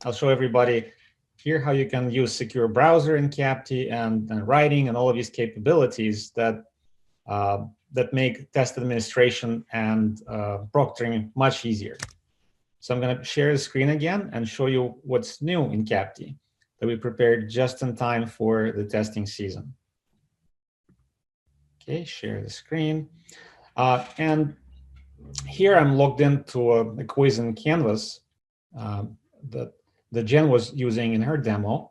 I'll show everybody here how you can use secure browser in Capti and writing and all of these capabilities that that make test administration and proctoring much easier. So I'm going to share the screen again and show you what's new in Capti that we prepared just in time for the testing season. Okay, share the screen. And here I'm logged into a quiz in Canvas that Jen was using in her demo.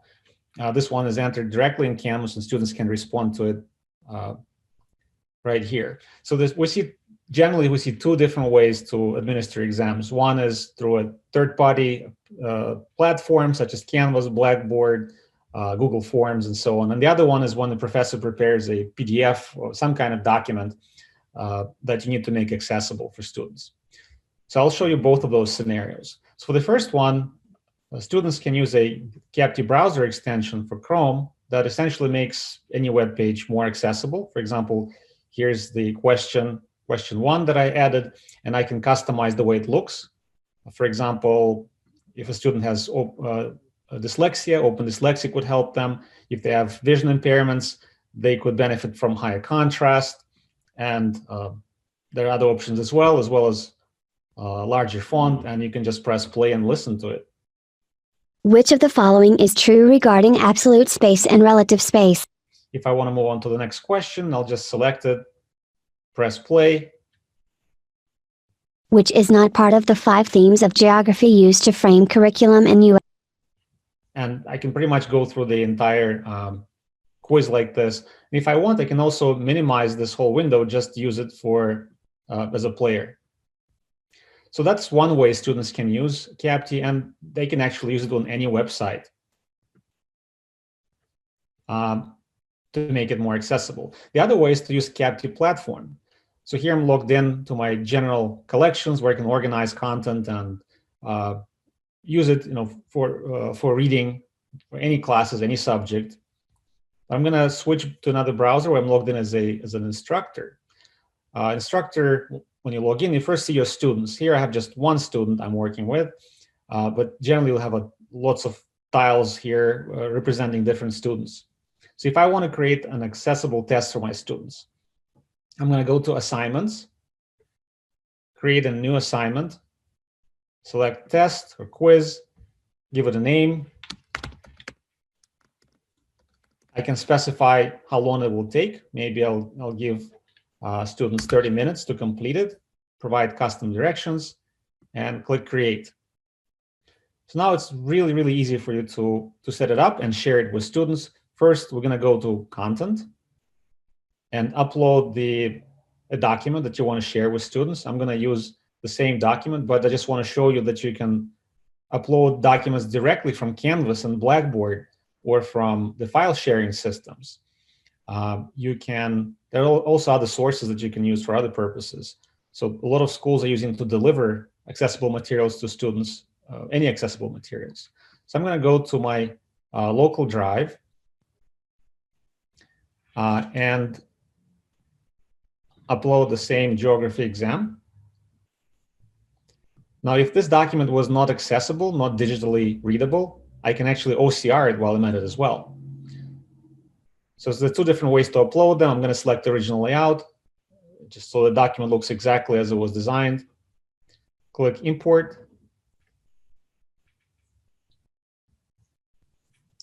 This one is entered directly in Canvas and students can respond to it right here. So generally we see two different ways to administer exams. One is through a third-party platform such as Canvas, Blackboard, Google Forms, and so on. And the other one is when the professor prepares a PDF or some kind of document that you need to make accessible for students. So I'll show you both of those scenarios. So for the first one, students can use a Capti browser extension for Chrome that essentially makes any web page more accessible. For example, here's the question 1 that I added, and I can customize the way it looks. For example, if a student has dyslexia, Open Dyslexic would help them. If they have vision impairments, they could benefit from higher contrast. And there are other options as well as larger font, and you can just press play and listen to it. Which of the following is true regarding absolute space and relative space? If I want to move on to the next question, I'll just select it, press play. Which is not part of the 5 themes of geography used to frame curriculum in U.S. And I can pretty much go through the entire quiz like this. And if I want, I can also minimize this whole window, just use it for as a player. So that's one way students can use Capti, and they can actually use it on any website to make it more accessible. The other way is to use Capti platform. So here I'm logged in to my general collections where I can organize content and use it, for reading for any classes, any subject. I'm going to switch to another browser where I'm logged in as an instructor. Instructor, when you log in, you first see your students. Here I have just one student I'm working with, but generally you'll have lots of tiles here representing different students. So if I want to create an accessible test for my students, I'm going to go to Assignments, create a new assignment, select Test or Quiz, give it a name. I can specify how long it will take. Maybe I'll give students 30 minutes to complete it, provide custom directions, and click Create. So now it's really, really easy for you to set it up and share it with students. First, we're going to go to Content and upload a document that you want to share with students. I'm going to use the same document, but I just want to show you that you can upload documents directly from Canvas and Blackboard or from the file sharing systems. There are also other sources that you can use for other purposes. So a lot of schools are using to deliver accessible materials to students, any accessible materials. So I'm going to go to my local drive and upload the same geography exam. Now, if this document was not accessible, not digitally readable, I can actually OCR it while I'm at it as well. So there's 2 different ways to upload them. I'm going to select the original layout, just so the document looks exactly as it was designed. Click Import.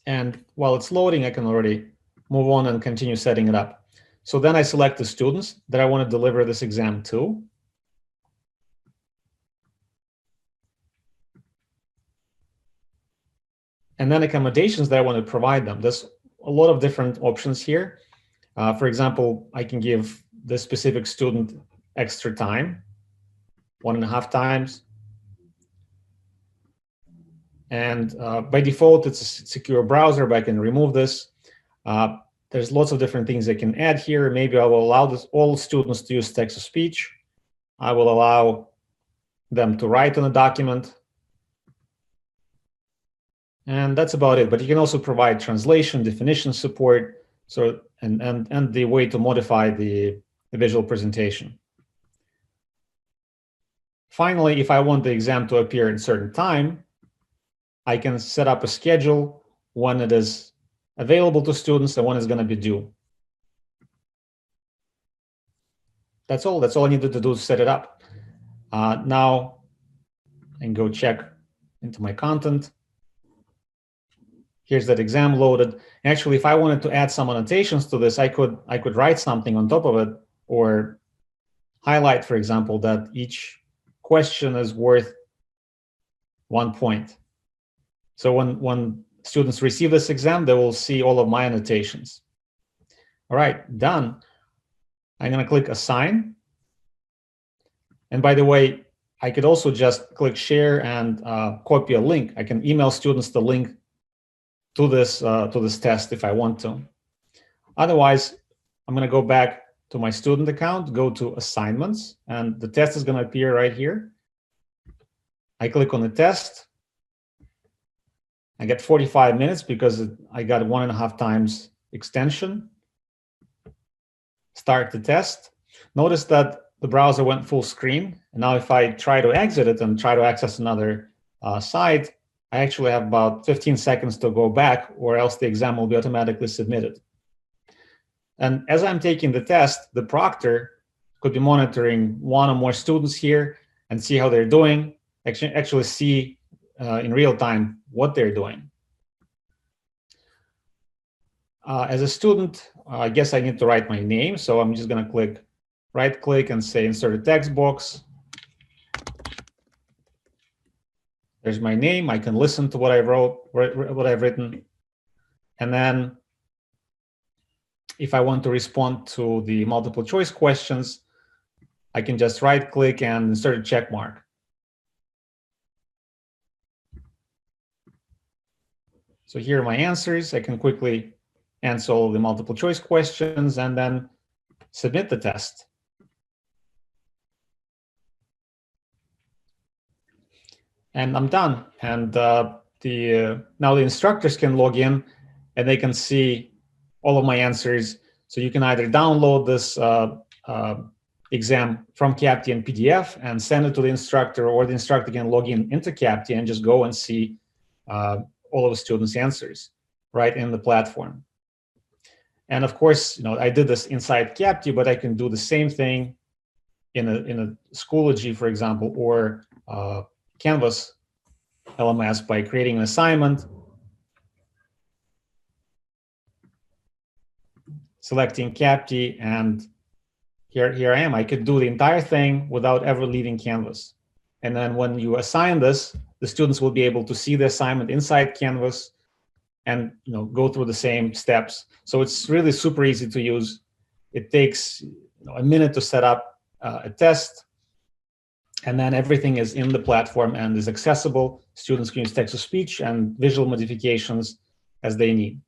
And while it's loading, I can already move on and continue setting it up. So then I select the students that I want to deliver this exam to. And then accommodations that I want to provide them. There's a lot of different options here. For example, I can give this specific student extra time, 1.5 times. And by default, it's a secure browser, but I can remove this. There's lots of different things I can add here. Maybe I will allow all students to use text-to-speech. I will allow them to write on a document. And that's about it. But you can also provide translation, definition support, and the way to modify the visual presentation. Finally, if I want the exam to appear at a certain time, I can set up a schedule when it is available to students and when it's going to be due. That's all. That's all I needed to do to set it up. Now I can go check into my content. Here's that exam loaded. Actually, if I wanted to add some annotations to this, I could write something on top of it, or highlight, for example, that each question is worth 1 point. So when students receive this exam, they will see all of my annotations. All right, done. I'm going to click Assign. And by the way, I could also just click Share and copy a link. I can email students the link to this test if I want to. Otherwise, I'm going to go back to my student account, go to Assignments, and the test is going to appear right here. I click on the test. I get 45 minutes because I got 1.5 times extension. Start the test. Notice that the browser went full screen. And now if I try to exit it and try to access another site, I actually have about 15 seconds to go back, or else the exam will be automatically submitted. And as I'm taking the test, the proctor could be monitoring one or more students here and see how they're doing, actually see in real time what they're doing. As a student, I guess I need to write my name. So I'm just going to right click and say insert a text box. There's my name. I can listen to what I wrote, what I've written. And then if I want to respond to the multiple choice questions, I can just right click and insert a check mark. So here are my answers. I can quickly answer all the multiple choice questions and then submit the test. And I'm done. And now the instructors can log in and they can see all of my answers. So you can either download this exam from Capti in PDF and send it to the instructor, or the instructor can log in into Capti and just go and see all of the students' answers right in the platform. And of course, I did this inside Capti, but I can do the same thing in a Schoology, for example, or Canvas LMS by creating an assignment, selecting Capti, and here I am. I could do the entire thing without ever leaving Canvas. And then when you assign this, the students will be able to see the assignment inside Canvas and go through the same steps. So it's really super easy to use. It takes a minute to set up a test, and then everything is in the platform and is accessible. Students can use text-to-speech and visual modifications as they need.